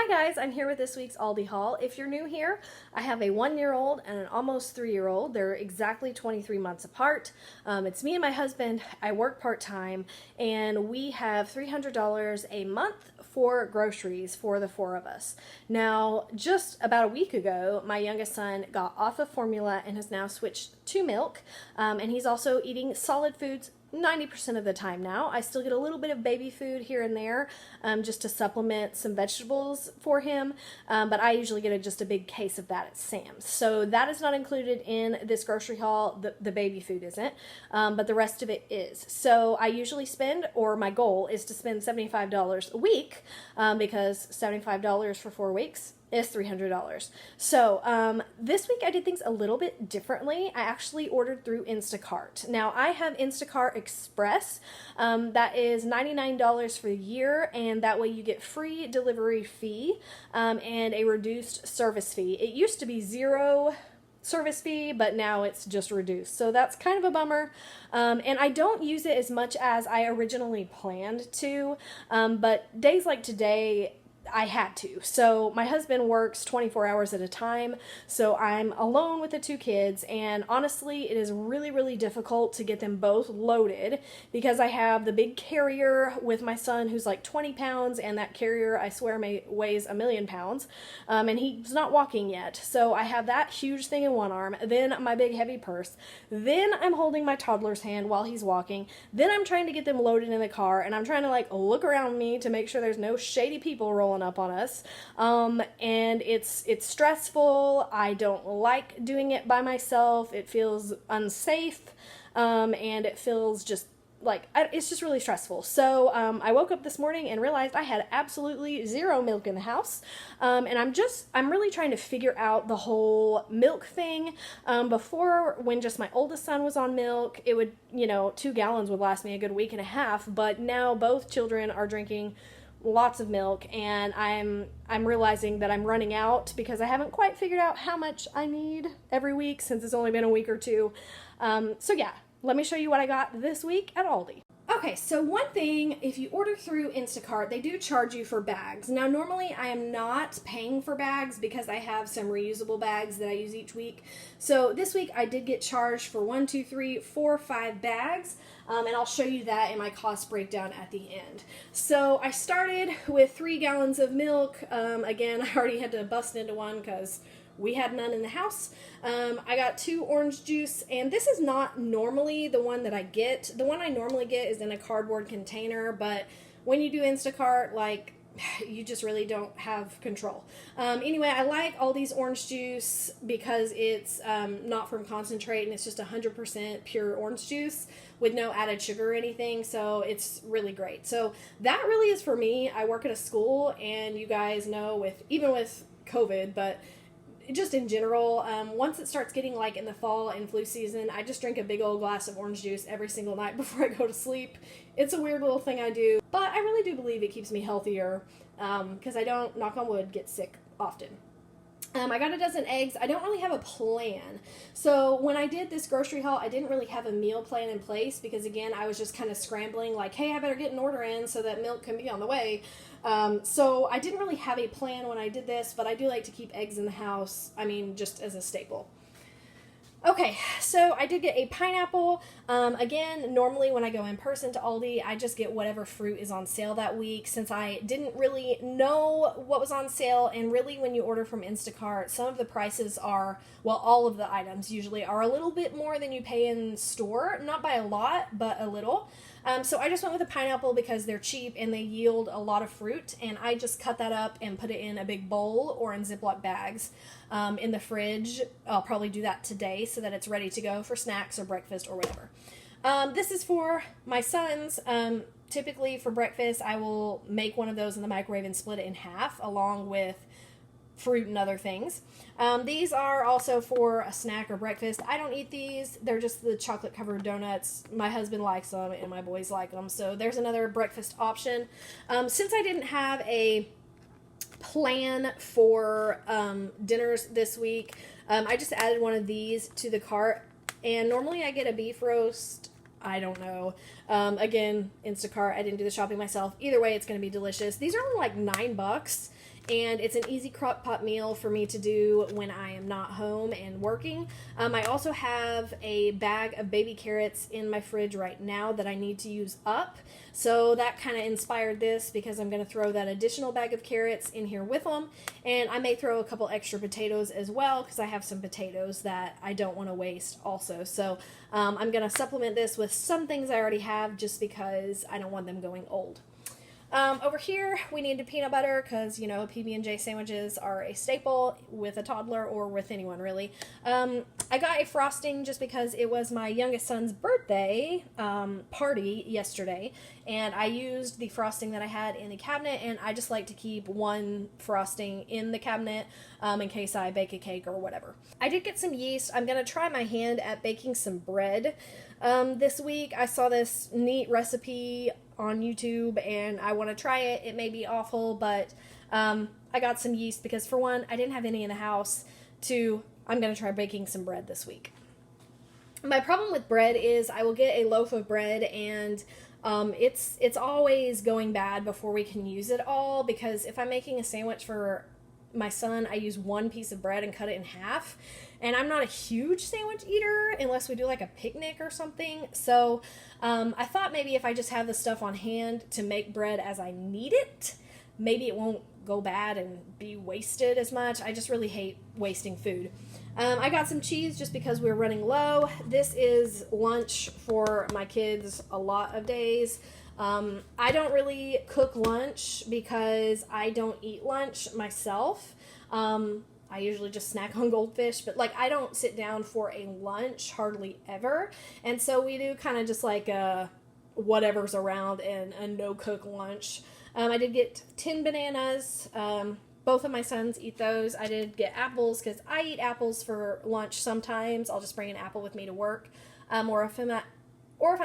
Hi guys, I'm here with this week's Aldi Haul. If you're new here, I have a 1-year-old and an almost 3-year-old. They're exactly 23 months apart. It's me and my husband. I work part-time and we have $300 a month for groceries for the 4 of us. Now, just about a week ago, my youngest son got off of formula and has now switched to milk, and he's also eating solid foods 90% of the time now. I still get a little bit of baby food here and there just to supplement some vegetables for him, but I usually get just a big case of that at Sam's. So that is not included in this grocery haul. The baby food isn't, but the rest of it is. So I usually spend, or my goal is to spend $75 a week because $75 for 4 weeks is $300. So this week I did things a little bit differently. I actually ordered through Instacart. Now I have Instacart Express. That is $99 for the year, and that way you get free delivery fee and a reduced service fee. It used to be $0 service fee, but now it's just reduced. So that's kind of a bummer. And I don't use it as much as I originally planned to, but days like today, I had to. So my husband works 24 hours at a time, so I'm alone with the 2 kids, and honestly, it is really, really difficult to get them both loaded because I have the big carrier with my son who's like 20 pounds, and that carrier, I swear, weighs 1,000,000 pounds, and he's not walking yet. So I have that huge thing in one arm, then my big heavy purse, then I'm holding my toddler's hand while he's walking, then I'm trying to get them loaded in the car, and I'm trying to like look around me to make sure there's no shady people rolling up on us, and it's stressful. I don't like doing it by myself. It feels unsafe, and it feels just like it's just really stressful. So I woke up this morning and realized I had absolutely 0 milk in the house, and I'm really trying to figure out the whole milk thing. Before, when just my oldest son was on milk, it would, 2 gallons would last me a good week and a half, but now both children are drinking lots of milk, and I'm realizing that I'm running out because I haven't quite figured out how much I need every week since it's only been a week or 2. So yeah, let me show you what I got this week at Aldi. Okay, so one thing, if you order through Instacart, they do charge you for bags. Now, normally I am not paying for bags because I have some reusable bags that I use each week. So this week I did get charged for 1, 2, 3, 4, 5 bags, and I'll show you that in my cost breakdown at the end. So I started with 3 gallons of milk. Again, I already had to bust into one because we had none in the house. I got 2 orange juice, and this is not normally the one that I get. The one I normally get is in a cardboard container, but when you do Instacart, like, you just really don't have control. Anyway, I like Aldi's orange juice because it's not from concentrate, and it's just 100% pure orange juice with no added sugar or anything, so it's really great. So that really is for me. I work at a school, and you guys know, even with COVID, but just in general, once it starts getting like in the fall and flu season, I just drink a big old glass of orange juice every single night before I go to sleep. It's a weird little thing I do, but I really do believe it keeps me healthier because I don't, knock on wood, get sick often. I got a dozen eggs. I don't really have a plan. So when I did this grocery haul, I didn't really have a meal plan in place because, again, I was just kind of scrambling like, hey, I better get an order in so that milk can be on the way. So I didn't really have a plan when I did this, but I do like to keep eggs in the house. I mean, just as a staple. Okay, so I did get a pineapple. Again, normally when I go in person to Aldi, I just get whatever fruit is on sale that week since I didn't really know what was on sale. And really, when you order from Instacart, some of the prices are, well, all of the items usually are a little bit more than you pay in store. Not by a lot, but a little. So I just went with a pineapple because they're cheap and they yield a lot of fruit, and I just cut that up and put it in a big bowl or in Ziploc bags in the fridge. I'll probably do that today so that it's ready to go for snacks or breakfast or whatever. This is for my sons. Typically for breakfast, I will make one of those in the microwave and split it in half along with fruit and other things. These are also for a snack or breakfast. I don't eat these. They're just the chocolate covered donuts. My husband likes them and my boys like them. So there's another breakfast option. Since I didn't have a plan for dinners this week, I just added one of these to the cart. And normally I get a beef roast. I don't know. Again, Instacart. I didn't do the shopping myself. Either way, it's going to be delicious. These are only like $9. and it's an easy crock pot meal for me to do when I am not home and working. I also have a bag of baby carrots in my fridge right now that I need to use up. So that kind of inspired this because I'm going to throw that additional bag of carrots in here with them. And I may throw a couple extra potatoes as well because I have some potatoes that I don't want to waste also. So I'm going to supplement this with some things I already have just because I don't want them going old. Over here, we need peanut butter because, you know, PB&J sandwiches are a staple with a toddler or with anyone, really. I got a frosting just because it was my youngest son's birthday party yesterday, and I used the frosting that I had in the cabinet, and I just like to keep one frosting in the cabinet in case I bake a cake or whatever. I did get some yeast. I'm going to try my hand at baking some bread this week. I saw this neat recipe on YouTube and I want to try it. It may be awful, but I got some yeast because, for one, I didn't have any in the house. Two, I'm going to try baking some bread this week. My problem with bread is I will get a loaf of bread and it's always going bad before we can use it all, because if I'm making a sandwich for my son, I use one piece of bread and cut it in half. And I'm not a huge sandwich eater unless we do like a picnic or something. So I thought maybe if I just have the stuff on hand to make bread as I need it, maybe it won't go bad and be wasted as much. I just really hate wasting food. I got some cheese just because we're running low. This is lunch for my kids a lot of days. I don't really cook lunch because I don't eat lunch myself. I usually just snack on goldfish, but like I don't sit down for a lunch hardly ever. And so we do kind of just like whatever's around and a no-cook lunch. I did get 10 bananas. Both of my sons eat those. I did get apples because I eat apples for lunch sometimes. I'll just bring an apple with me to work. Or if I'm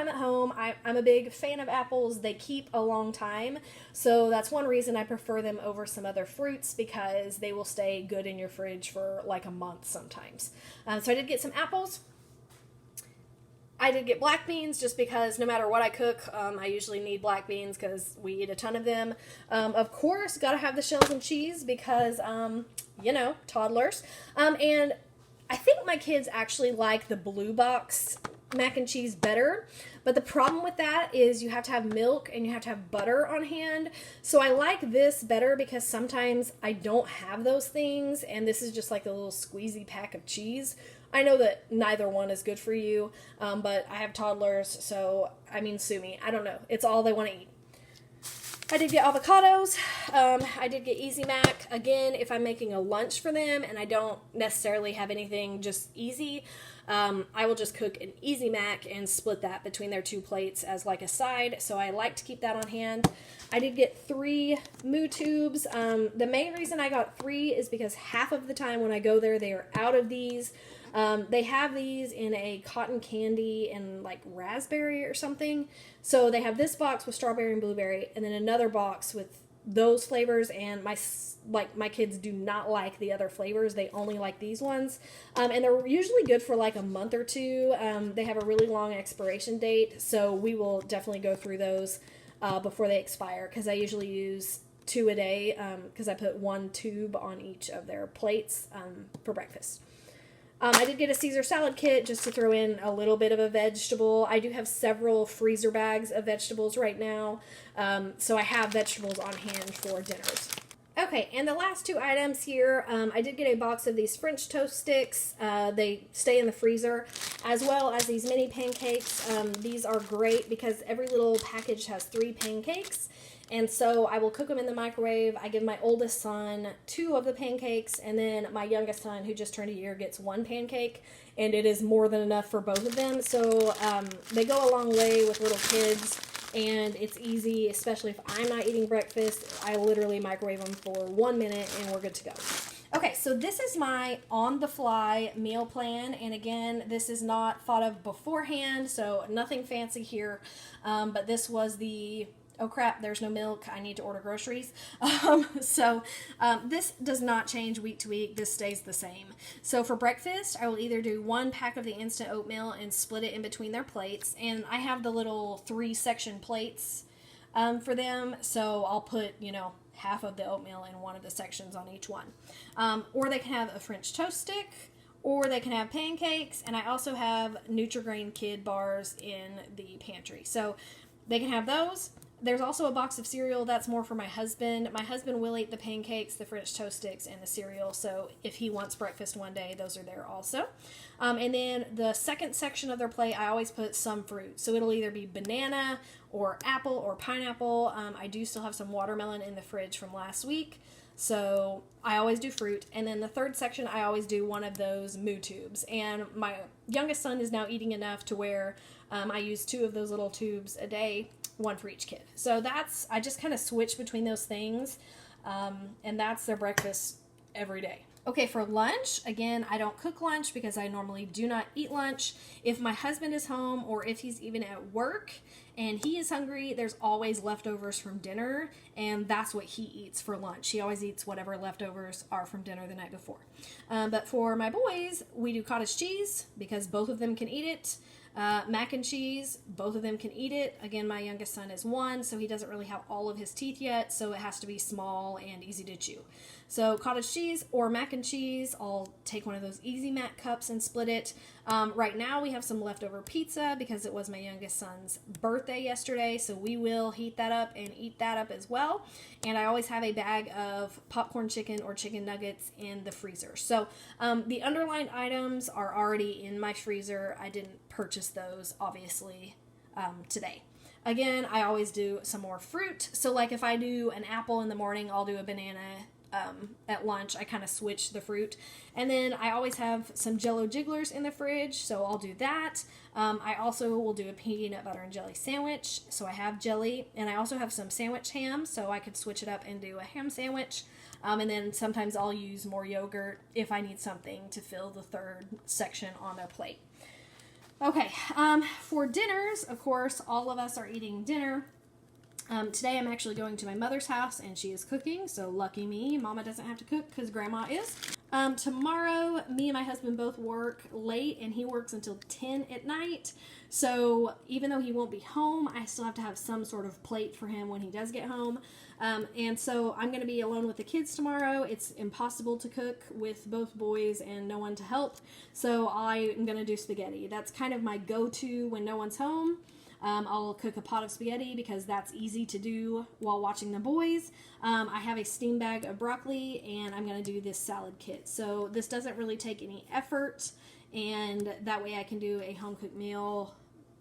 at home, I'm a big fan of apples. They keep a long time. So that's one reason I prefer them over some other fruits, because they will stay good in your fridge for like a month sometimes. So I did get some apples. I did get black beans just because no matter what I cook, I usually need black beans because we eat a ton of them. Of course, gotta have the shells and cheese because, you know, toddlers. And I think my kids actually like the blue box mac and cheese better, but the problem with that is you have to have milk and you have to have butter on hand. So I like this better because sometimes I don't have those things, and this is just like a little squeezy pack of cheese. I know that neither one is good for you, but I have toddlers, so I mean, sue me. I don't know. It's all they want to eat. I did get avocados. I did get Easy Mac. Again, if I'm making a lunch for them and I don't necessarily have anything just easy, I will just cook an Easy Mac and split that between their two plates as like a side. So I like to keep that on hand. I did get 3 moo tubes. The main reason I got 3 is because half of the time when I go there, they are out of these. They have these in a cotton candy and like raspberry or something. So they have this box with strawberry and blueberry, and then another box with those flavors, and my kids do not like the other flavors. They only like these ones. And they're usually good for like a month or two. They have a really long expiration date, so we will definitely go through those before they expire, because I usually use 2 a day because I put 1 tube on each of their plates for breakfast. I did get a Caesar salad kit just to throw in a little bit of a vegetable. I do have several freezer bags of vegetables right now, so I have vegetables on hand for dinners. Okay, and the last 2 items here, I did get a box of these French toast sticks. They stay in the freezer, as well as these mini pancakes. These are great because every little package has 3 pancakes. And so I will cook them in the microwave. I give my oldest son 2 of the pancakes, and then my youngest son, who just turned a year, gets 1 pancake, and it is more than enough for both of them. So they go a long way with little kids, and it's easy, especially if I'm not eating breakfast. I literally microwave them for 1 minute, and we're good to go. Okay, so this is my on-the-fly meal plan, and again, this is not thought of beforehand, so nothing fancy here, but this was the... Oh crap, there's no milk. I need to order groceries. This does not change week to week. This stays the same. So for breakfast, I will either do 1 pack of the instant oatmeal and split it in between their plates. And I have the little 3-section plates for them. So I'll put, half of the oatmeal in one of the sections on each one. Or they can have a French toast stick, or they can have pancakes, and I also have Nutri-Grain Kid bars in the pantry. So they can have those. There's also a box of cereal that's more for my husband. My husband will eat the pancakes, the French toast sticks, and the cereal. So if he wants breakfast one day, those are there also. And then the second section of their plate, I always put some fruit. So it'll either be banana or apple or pineapple. I do still have some watermelon in the fridge from last week. So I always do fruit. And then the third section, I always do one of those moo tubes. And my youngest son is now eating enough to where I use 2 of those little tubes a day, 1 for each kid. So I just kind of switch between those things. And that's their breakfast every day. Okay, for lunch, again, I don't cook lunch because I normally do not eat lunch. If my husband is home or if he's even at work and he is hungry, there's always leftovers from dinner, and that's what he eats for lunch. He always eats whatever leftovers are from dinner the night before. But for my boys, we do cottage cheese because both of them can eat it. Mac and cheese, both of them can eat it. Again, my youngest son is 1, so he doesn't really have all of his teeth yet, so it has to be small and easy to chew. So cottage cheese or mac and cheese, I'll take one of those Easy Mac cups and split it. Right now we have some leftover pizza because it was my youngest son's birthday yesterday, so we will heat that up and eat that up as well. And I always have a bag of popcorn chicken or chicken nuggets in the freezer. So the underlined items are already in my freezer. I didn't purchase those, obviously, today. Again, I always do some more fruit. So like if I do an apple in the morning, I'll do a banana at lunch. I kind of switch the fruit. And then I always have some Jell-O Jigglers in the fridge, so I'll do that. I also will do a peanut butter and jelly sandwich, so I have jelly. And I also have some sandwich ham, so I could switch it up and do a ham sandwich. And then sometimes I'll use more yogurt if I need something to fill the third section on their plate. Okay, for dinners, of course, all of us are eating dinner. Today I'm actually going to my mother's house and she is cooking, so lucky me. Mama doesn't have to cook because Grandma is. Tomorrow, me and my husband both work late and he works until 10 at night. So even though he won't be home, I still have to have some sort of plate for him when he does get home. And so I'm going to be alone with the kids tomorrow. It's impossible to cook with both boys and no one to help. So I am going to do spaghetti. That's kind of my go-to when no one's home. I'll cook a pot of spaghetti because that's easy to do while watching the boys. I have a steam bag of broccoli and I'm going to do this salad kit. So this doesn't really take any effort and that way I can do a home cooked meal,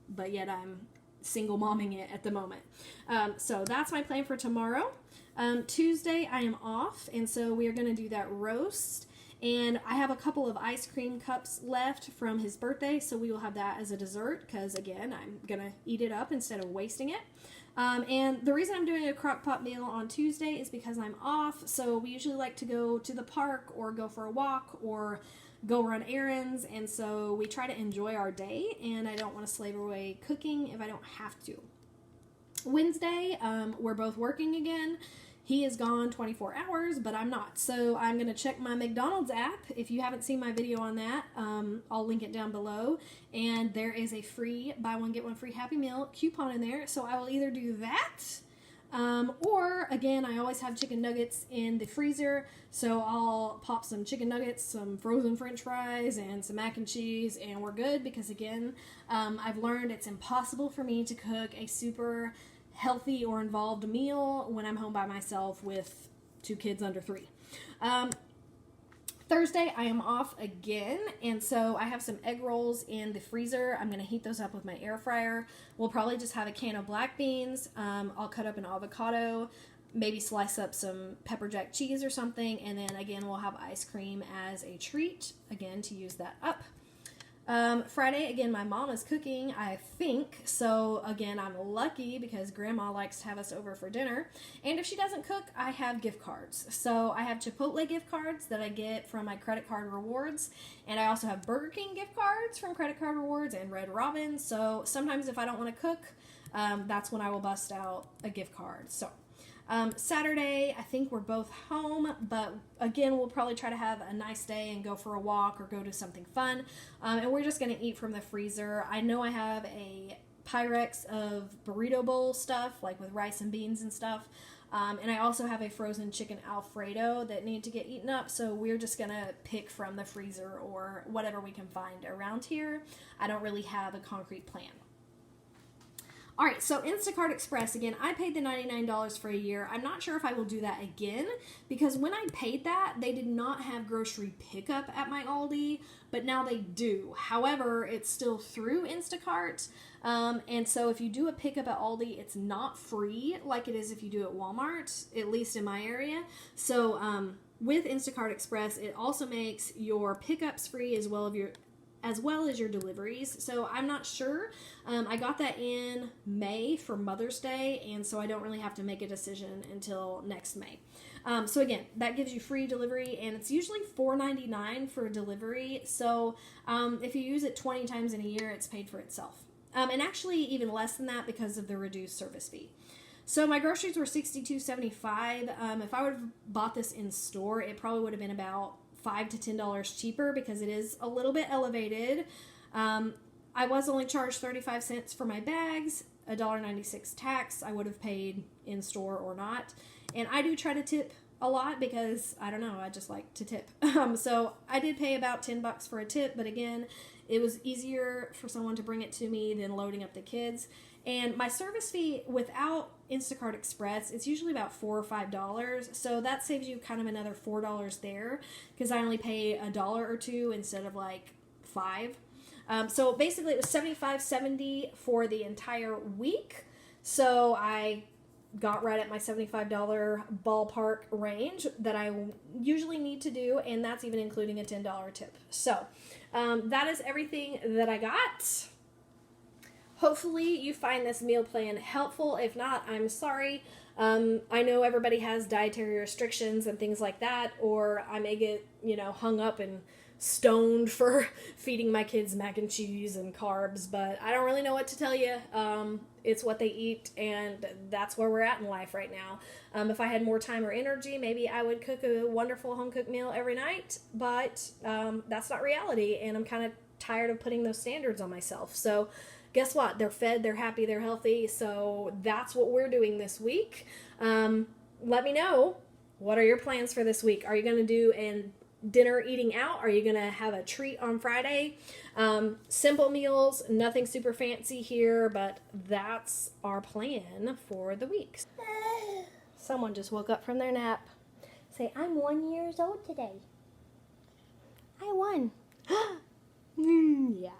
but yet I'm single momming it at the moment. So that's my plan for tomorrow. Tuesday I am off and so we are going to do that roast. And I have a couple of ice cream cups left from his birthday, so we will have that as a dessert because, again, I'm going to eat it up instead of wasting it. And the reason I'm doing a crock pot meal on Tuesday is because I'm off, so we usually like to go to the park or go for a walk or go run errands, and so we try to enjoy our day, and I don't want to slave away cooking if I don't have to. Wednesday, we're both working again. He is gone 24 hours, but I'm not. So I'm going to check my McDonald's app. If you haven't seen my video on that, I'll link it down below. And there is a free buy one, get one free Happy Meal coupon in there. So I will either do that, or again, I always have chicken nuggets in the freezer. So I'll pop some chicken nuggets, some frozen French fries, and some mac and cheese, and we're good. Because again, I've learned it's impossible for me to cook a super healthy or involved meal when I'm home by myself with 2 kids under 3. Thursday I am off again, and so I have some egg rolls in the freezer. I'm going to heat those up with my air fryer. We'll probably just have a can of black beans. I'll cut up an avocado, maybe slice up some pepper jack cheese or something, and then again we'll have ice cream as a treat, again to use that up. Friday, again, my mom is cooking, I think, so again, I'm lucky because Grandma likes to have us over for dinner, and if she doesn't cook, I have gift cards. So I have Chipotle gift cards that I get from my credit card rewards, and I also have Burger King gift cards from credit card rewards and Red Robin, so sometimes if I don't want to cook, that's when I will bust out a gift card. So Saturday, I think we're both home, but again, we'll probably try to have a nice day and go for a walk or go to something fun, and we're just going to eat from the freezer. I know I have a Pyrex of burrito bowl stuff, like with rice and beans and stuff, And I also have a frozen chicken Alfredo that need to get eaten up, so we're just gonna pick from the freezer or whatever we can find around here. I don't really have a concrete plan. All right, so Instacart Express, again, I paid the $99 for a year. I'm not sure if I will do that again, because when I paid that, they did not have grocery pickup at my Aldi, but now they do. However, it's still through Instacart, and so if you do a pickup at Aldi, it's not free like it is if you do at Walmart, at least in my area. So with Instacart Express, it also makes your pickups free as well as your deliveries. So I'm not sure. I got that in May for Mother's Day, and so I don't really have to make a decision until next May. So again, that gives you free delivery, and it's usually $4.99 for a delivery. So if you use it 20 times in a year, it's paid for itself. And actually even less than that because of the reduced service fee. So my groceries were $62.75. If I would have bought this in store, it probably would have been about $5 to $10 cheaper because it is a little bit elevated. I was only charged 35 cents for my bags, $1.96 tax. I would have paid in store or not. And I do try to tip a lot because, I don't know, I just like to tip. So I did pay about $10 for a tip, but again, it was easier for someone to bring it to me than loading up the kids. And my service fee without Instacart Express, it's usually about $4 or $5. So that saves you kind of another $4 there because I only pay $1 or $2 instead of like $5. So basically it was $75.70 for the entire week. So I got right at my $75 ballpark range that I usually need to do, and that's even including a $10 tip. So that is everything that I got. Hopefully you find this meal plan helpful. If not, I'm sorry. I know everybody has dietary restrictions and things like that, or I may get, hung up and stoned for feeding my kids mac and cheese and carbs, but I don't really know what to tell you. It's what they eat, and that's where we're at in life right now. If I had more time or energy, maybe I would cook a wonderful home-cooked meal every night, but that's not reality, and I'm kind of tired of putting those standards on myself. So guess what? They're fed, they're happy, they're healthy, so that's what we're doing this week. Let me know, what are your plans for this week? Are you going to do dinner eating out? Are you going to have a treat on Friday? Simple meals, nothing super fancy here, but that's our plan for the week. Someone just woke up from their nap. Say, I'm 1 year old today. I won. Yeah.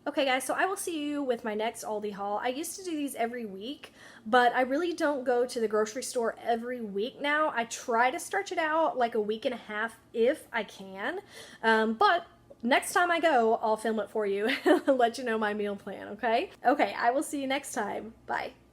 Okay guys, so I will see you with my next Aldi haul. I used to do these every week, but I really don't go to the grocery store every week now. I try to stretch it out like a week and a half if I can, but next time I go, I'll film it for you and let you know my meal plan, okay? Okay, I will see you next time. Bye.